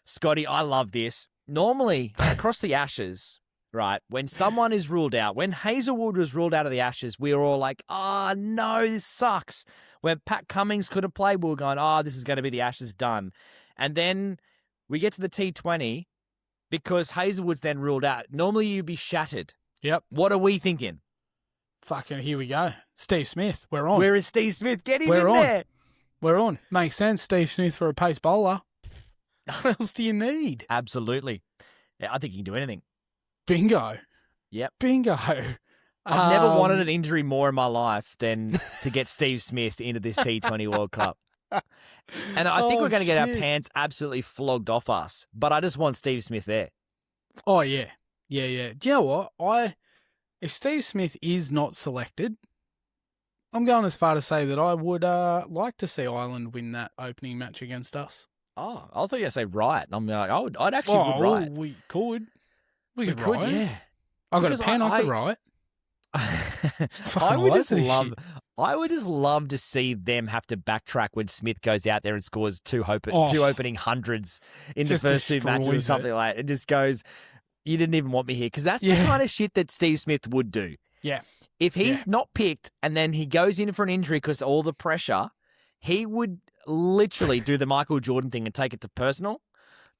C: Scotty, I love this. Normally, across the Ashes, right, when someone is ruled out, when Hazelwood was ruled out of the Ashes, we were all like, oh, no, this sucks. When Pat Cummins couldn't play, we were going, oh, this is going to be the Ashes done. And then we get to the T20 because Hazelwood's then ruled out. Normally, you'd be shattered.
D: Yep.
C: What are we thinking?
D: Fucking here we go. Steve Smith, we're on.
C: Where is Steve Smith? Get him
D: We're
C: in
D: on.
C: there.
D: We're on. Makes sense, Steve Smith for a pace bowler. What else do you need?
C: Absolutely. Yeah, I think he can do anything.
D: Bingo.
C: Yep.
D: Bingo.
C: I've never wanted an injury more in my life than to get Steve Smith into this T20 World Cup. And I think we're going to get our pants absolutely flogged off us, but I just want Steve Smith there.
D: Oh, yeah. Yeah. Do you know what? If Steve Smith is not selected, I'm going as far to say that I would like to see Ireland win that opening match against us.
C: Oh, I thought you were going to say Riot. I'm like, I'd actually would Riot.
D: We could. We could,
C: Riot. Yeah.
D: I got a pen. I could Riot.
C: I would just love to see them have to backtrack when Smith goes out there and scores two opening hundreds in the first two matches or something like that. It just goes, you didn't even want me here. Because that's the kind of shit that Steve Smith would do.
D: Yeah.
C: If he's not picked and then he goes in for an injury because all the pressure, he would literally do the Michael Jordan thing and take it personal.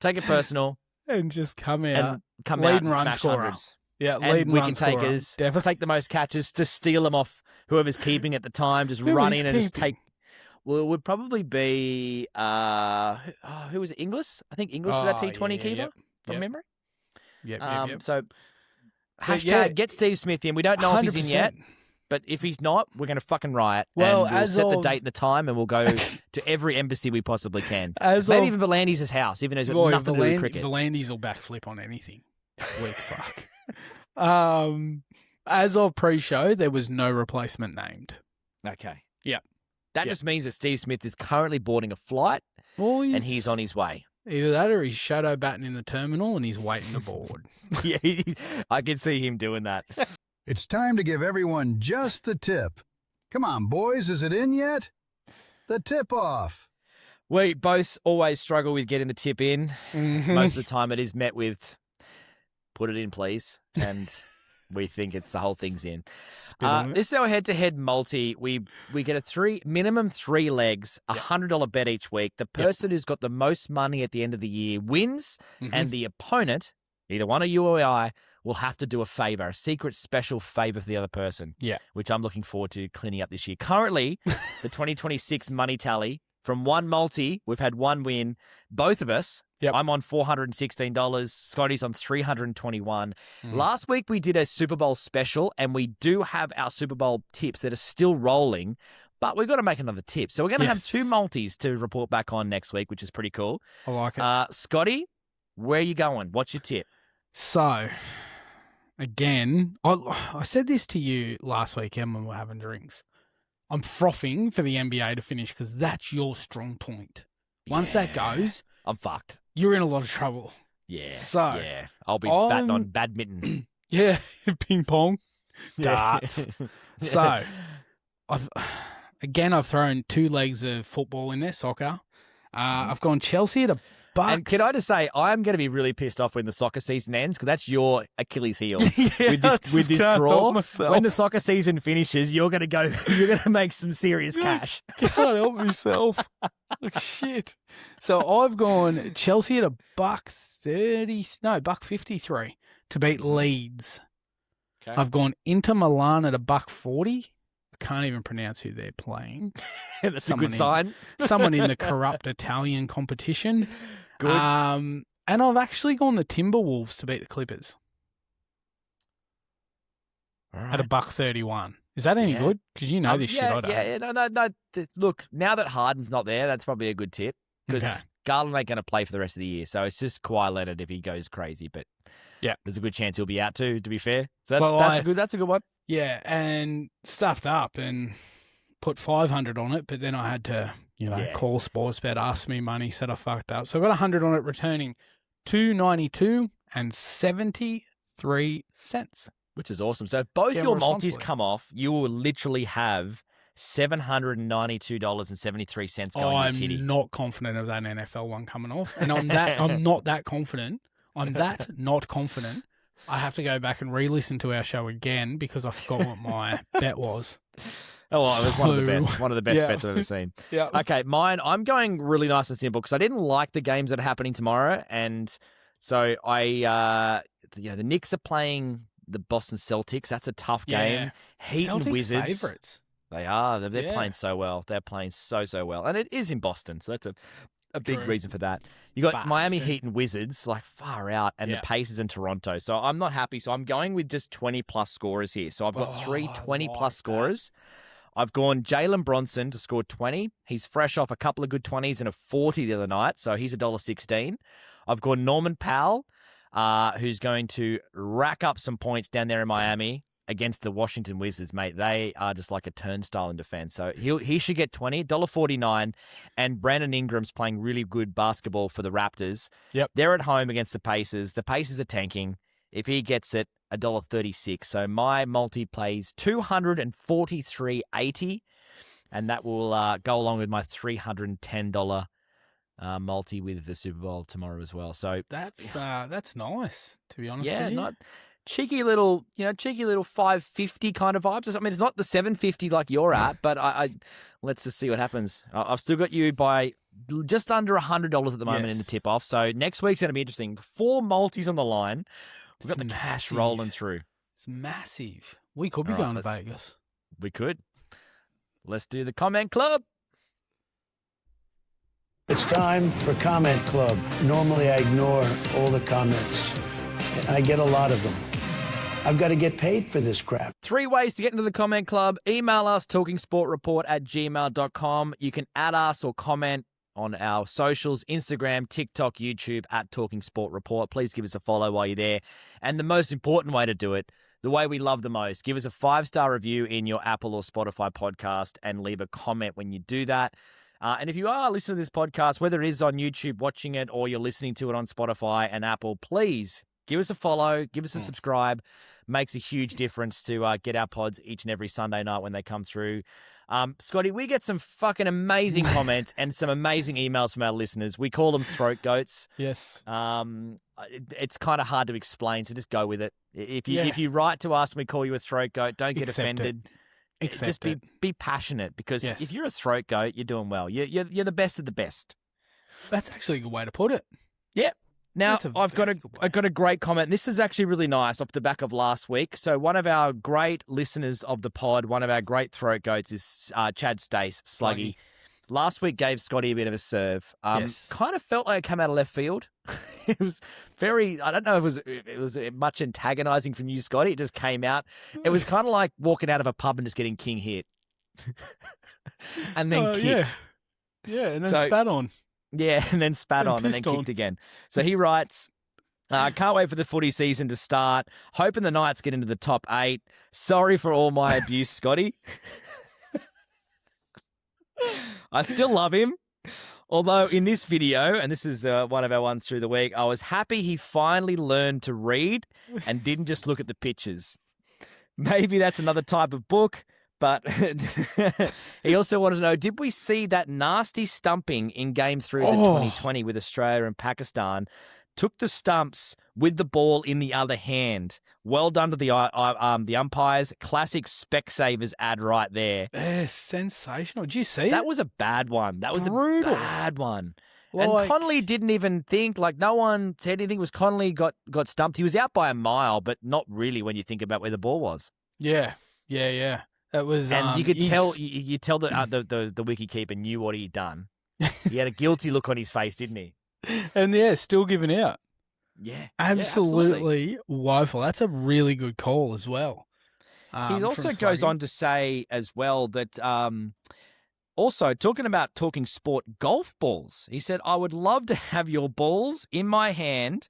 D: And just come out.
C: And
D: lead
C: out
D: and run
C: smash
D: scorer.
C: hundreds.
D: Yeah,
C: and
D: lead and run scorer.
C: Definitely take the most catches, just steal them off whoever's keeping at the time, just run in and just take. Well, it would probably be who was it? Inglis? I think Inglis is that T20 keeper from memory.
D: Yep.
C: So hashtag get Steve Smith in. We don't know 100%. If he's in yet, but if he's not, we're going to fucking riot.
D: Well,
C: and we'll set the date and the time, and we'll go to every embassy we possibly can. Maybe even Volandi's house, even though he's got nothing to do with cricket.
D: Volandi's will backflip on anything. Weak fuck. As of pre-show, there was no replacement named.
C: Okay.
D: Yeah.
C: That just means that Steve Smith is currently boarding a flight and he's on his way.
D: Either that or he's shadow batting in the terminal and he's waiting to board.
C: Yeah, I can see him doing that.
E: It's time to give everyone just the tip. Come on, boys, is it in yet? The tip-off.
C: We both always struggle with getting the tip in.
D: Mm-hmm.
C: Most of the time it is met with, put it in, please. And we think it's the whole thing's in. This is our head-to-head multi. We get minimum 3 legs, $100 bet each week. The person who's got the most money at the end of the year wins, and the opponent, either one of you or I, will have to do a favor, a secret special favor for the other person.
D: Yeah.
C: Which I'm looking forward to cleaning up this year. Currently, the 2026 money tally, from one multi, we've had one win. Both of us
D: Yep.
C: I'm on $416. Scotty's on $321. Last week we did a Super Bowl special, and we do have our Super Bowl tips that are still rolling, but we've got to make another tip. So we're going to have 2 multis to report back on next week, which is pretty cool.
D: I like it.
C: Scotty, where are you going? What's your tip?
D: So, again, I said this to you last weekend when we were having drinks. I'm frothing for the NBA to finish because that's your strong point. Once that goes,
C: I'm fucked.
D: You're in a lot of trouble.
C: Yeah.
D: So,
C: yeah. I'll be batting on badminton.
D: Yeah, ping pong, darts. So, I've thrown 2 legs of football in there, soccer. I've gone Chelsea at a buck.
C: And can I just say, I'm going to be really pissed off when the soccer season ends because that's your Achilles heel with this draw. When the soccer season finishes, you're going to make some serious cash.
D: Can't help myself. Oh, shit. So I've gone Chelsea at a $1.53 to beat Leeds.
C: Okay.
D: I've gone Inter Milan at a $1.40. I can't even pronounce who they're playing.
C: That's a good sign.
D: Someone in the corrupt Italian competition.
C: Good.
D: And I've actually gone the Timberwolves to beat the Clippers at a $1.31. Is that any good? Because you know this shit, I don't.
C: Yeah, no. Look, now that Harden's not there, that's probably a good tip because Garland ain't going to play for the rest of the year. So it's just Kawhi Leonard if he goes crazy. But there's a good chance he'll be out too, to be fair. So that's a good one.
D: Yeah, and stuffed up and put 500 on it, but then I had to, call Sportsbet, ask me money, said I fucked up. So I got 100 on it, returning $2.92 and 73 cents.
C: Which is awesome. So if both your multis come off, you will literally have $792.73 going to kitty.
D: I'm not confident of that NFL one coming off. And I'm not that confident. I'm that not confident. I have to go back and re-listen to our show again because I forgot what my bet was.
C: Oh, well, it was one of the best bets I've ever seen.
D: Yeah.
C: Okay, mine, I'm going really nice and simple because I didn't like the games that are happening tomorrow. And so the Knicks are playing the Boston Celtics. That's a tough game. Heat
D: Celtics
C: and Wizards.
D: Favourites.
C: They are. They're playing so well. They're playing so well. And it is in Boston, so that's a big reason for that. You got Miami Heat and Wizards, like far out, and the Pacers in Toronto. So I'm not happy. So I'm going with just 20-plus scorers here. So I've got 3 20-plus scorers. I've gone Jalen Bronson to score 20. He's fresh off a couple of good 20s and a 40 the other night, so he's $1.16. I've gone Norman Powell, who's going to rack up some points down there in Miami against the Washington Wizards, mate. They are just like a turnstile in defense. So he should get 20, $1.49. And Brandon Ingram's playing really good basketball for the Raptors.
D: Yep.
C: They're at home against the Pacers. The Pacers are tanking. If he gets it, $1.36. So my multi plays $243.80, and that will go along with my $310 multi with the Super Bowl tomorrow as well. So
D: that's nice, to be honest.
C: Yeah,
D: with you.
C: not cheeky little 550 kind of vibes. I mean, it's not the 750 like you're at, but I let's just see what happens. I've still got you by just under $100 at the moment in the tip off. So next week's going to be interesting. 4 multis on the line. We've got the cash rolling through.
D: It's massive. We could be going to Vegas.
C: We could. Let's do the comment club.
F: It's time for Comment Club. Normally I ignore all the comments. I get a lot of them. I've got to get paid for this crap.
C: 3 ways to get into the comment club. Email us, talkingsportreport@gmail.com. You can add us or comment on our socials, Instagram, TikTok, YouTube, @talkingsportreport. Please give us a follow while you're there. And the most important way to do it, the way we love the most, give us a 5-star review in your Apple or Spotify podcast and leave a comment when you do that. And if you are listening to this podcast, whether it is on YouTube watching it or you're listening to it on Spotify and Apple, please give us a follow, give us a subscribe. Makes a huge difference to get our pods each and every Sunday night when they come through. Scotty, we get some fucking amazing comments and some amazing emails from our listeners. We call them throat goats.
D: Yes.
C: It's kind of hard to explain, so just go with it. If you write to us and we call you a throat goat, don't get offended. Just be passionate, because if you're a throat goat, you're doing well. You're the best of the best.
D: That's actually a good way to put it.
C: Yep. Now, I've got a great comment. This is actually really nice off the back of last week. So one of our great listeners of the pod, one of our great throat goats is Chad Stace, Sluggy. last week gave Scotty a bit of a serve.
D: Yes.
C: Kind of felt like it came out of left field. It was very, I don't know if it was much antagonising from you, Scotty. It just came out. It was kind of like walking out of a pub and just getting king hit. And then kicked.
D: Yeah, and then
C: So-
D: spat on.
C: Yeah, and then spat
D: And
C: on and then
D: pissed on.
C: kicked again. So he writes, can't wait for the footy season to start. Hoping the Knights get into the top 8. Sorry for all my abuse, Scotty. I still love him. Although in this video, and this is one of our ones through the week, I was happy he finally learned to read and didn't just look at the pictures. Maybe that's another type of book, but he also wanted to know, did we see that nasty stumping in Game 3 of the 2020 with Australia and Pakistan? Took the stumps with the ball in the other hand. Well done to the umpires. Classic Specsavers ad right there.
D: Yeah, sensational. Did you see
C: That
D: it?
C: was a bad one. That was
D: Brutal.
C: a bad one.
D: Like-
C: And Connolly didn't even think, like no one said anything. Was Connolly got stumped? He was out by a mile, but not really when you think about where the ball was.
D: Yeah. That was,
C: And you could
D: he's-
C: tell, you tell the wiki keeper knew what he'd done. He had a guilty look on his face, didn't he?
D: and still giving out.
C: Yeah,
D: Absolutely woeful. That's a really good call as well.
C: He also
D: from
C: goes
D: Sluggy.
C: on to say as well that also talking sport golf balls. He said, I would love to have your balls in my hand.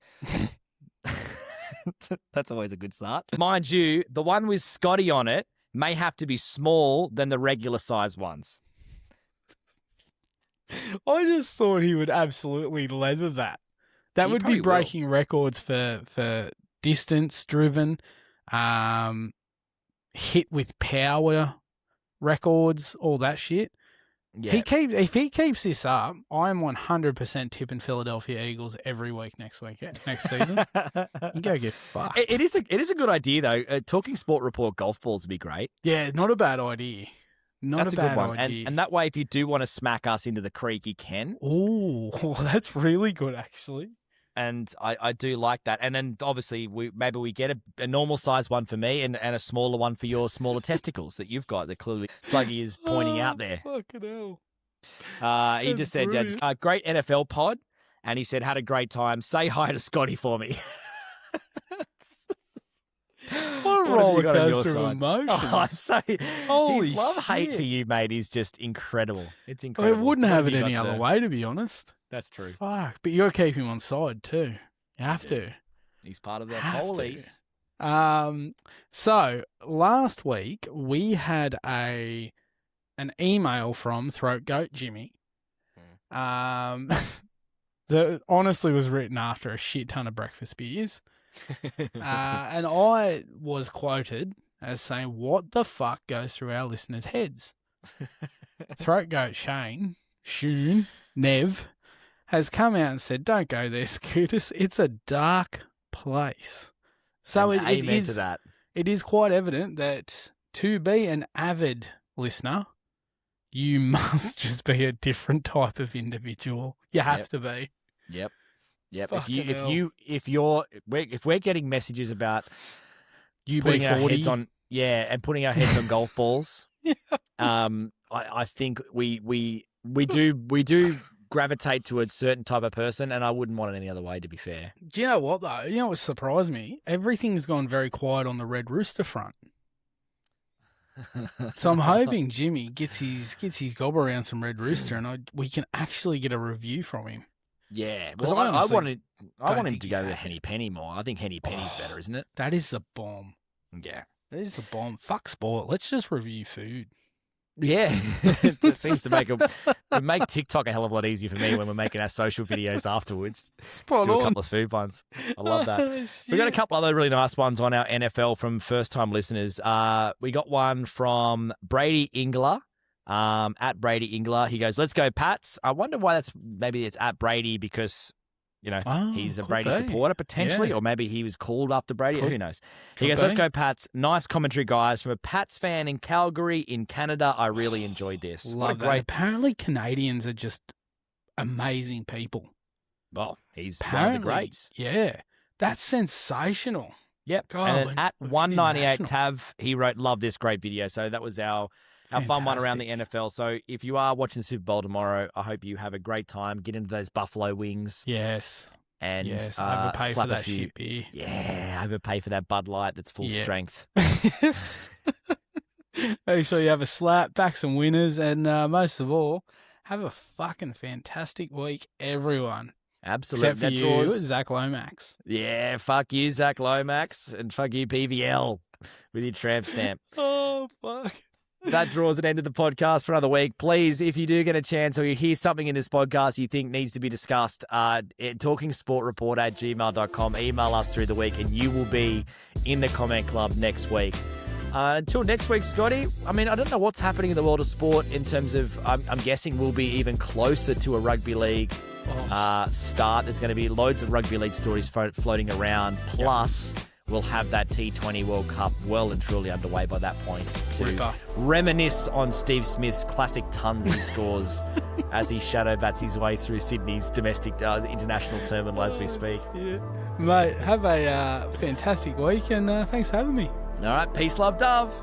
C: That's always a good start. Mind you, the one with Scotty on it may have to be small than the regular size ones.
D: I just thought he would absolutely leather that. That
C: He
D: would
C: probably
D: be breaking records for distance driven, hit with power records, all that shit.
C: Yeah.
D: If he keeps this up, I'm 100% tipping Philadelphia Eagles every week next season. You go get fucked.
C: It is a good idea though. Talking Sport Report golf balls would be great.
D: Yeah, not a bad idea.
C: That's
D: a
C: a good
D: bad
C: one.
D: idea.
C: And that way, if you do want to smack us into the creek, you can.
D: Ooh, that's really good, actually.
C: And I do like that. And then obviously maybe we get a normal size one for me and a smaller one for your smaller testicles that you've got that clearly Sluggy is pointing out there.
D: Fucking hell.
C: He
D: That's
C: just said,
D: brilliant.
C: great NFL pod. And he said, had a great time. Say hi to Scotty for me.
D: What a
C: What have you
D: roller
C: got on your
D: coaster of
C: side?
D: emotions.
C: Oh, so
D: Holy
C: his love-hate
D: shit.
C: for you, mate, is just incredible. It's
D: I
C: incredible.
D: wouldn't
C: What
D: have it
C: you
D: any
C: got,
D: other
C: sir?
D: way, to be honest.
C: That's true.
D: Fuck. But you got to keep him on side too. You have to.
C: He's part of the
D: Have to.
C: police.
D: So last week we had an email from Throat Goat Jimmy. That honestly was written after a shit ton of breakfast beers. And I was quoted as saying, "What the fuck goes through our listeners' heads?" Throat Goat Shun, Nev, has come out and said, "Don't go there, Scootus. It's a dark place." So
C: And
D: it
C: amen
D: is.
C: to that.
D: It is quite evident that to be an avid listener, you must just be a different type of individual. You have
C: Yep.
D: to be.
C: Yep.
D: Fucking hell.
C: If we're getting messages about
D: You
C: putting
D: be
C: our
D: 40.
C: heads on, and putting our heads on golf balls, I think we do gravitate to a certain type of person, and I wouldn't want it any other way. To be fair,
D: Do you know what though? You know what surprised me? Everything's gone very quiet on the Red Rooster front. So I'm hoping Jimmy gets his gob around some Red Rooster, and we can actually get a review from him.
C: yeah.
D: 'Cause
C: Well,
D: I
C: I
D: honestly
C: want him
D: think
C: to
D: he's
C: go to
D: happy.
C: Henny Penny more. I think Henny Penny's better, isn't it?
D: That is the bomb.
C: Yeah.
D: That is the bomb. Fuck sport. Let's just review food.
C: Yeah, it seems to make TikTok a hell of a lot easier for me when we're making our social videos afterwards. Just do a couple of food ones. I love that. We got a couple other really nice ones on our NFL from first-time listeners. We got one from Brady Ingler, at Brady Ingler. He goes, "Let's go, Pats." I wonder why maybe it's at Brady because he's a
D: could
C: Brady
D: be.
C: supporter potentially,
D: Yeah.
C: or maybe he was called after Brady. Who knows? He
D: could
C: goes, "Let's
D: be.
C: go, Pats." Nice commentary, guys. From a Pats fan in Calgary, in Canada, I really enjoyed this. What a
D: Love that.
C: great.
D: Apparently, Canadians are just amazing people.
C: Well, he's one of
D: Apparently,
C: the greats.
D: Yeah, that's sensational.
C: Yep.
D: God,
C: and then
D: when-
C: at
D: when
C: 198
D: international.
C: Tav, he wrote, "Love this great video." So that was our Our fun one around the
D: Fantastic.
C: NFL. So if you are watching Super Bowl tomorrow, I hope you have a great time. Get into those buffalo wings.
D: Yes.
C: And
D: Yes, overpay
C: slap
D: for
C: a
D: that
C: few.
D: shit beer.
C: Yeah, overpay for that Bud Light that's full
D: Yeah.
C: strength.
D: Make sure you have a slap, back some winners, and most of all, have a fucking fantastic week, everyone.
C: Absolutely.
D: Except for
C: That
D: you,
C: draws.
D: Zac Lomax.
C: Yeah, fuck you, Zac Lomax, and fuck you, PVL, with your tramp stamp.
D: Oh, fuck.
C: That draws an end to the podcast for another week. Please, if you do get a chance or you hear something in this podcast you think needs to be discussed, talkingsportreport@gmail.com. Email us through the week and you will be in the comment club next week. Until next week, Scotty, I mean, I don't know what's happening in the world of sport in terms of, I'm guessing we'll be even closer to a rugby league start. There's going to be loads of rugby league stories floating around. Plus, we'll have that T20 World Cup well and truly underway by that point to
D: Ripper.
C: reminisce on Steve Smith's classic tons he scores as he shadow bats his way through Sydney's domestic international terminal as we speak.
D: Yeah. Mate, have a fantastic week, and thanks for having me.
C: All right, peace, love, dove.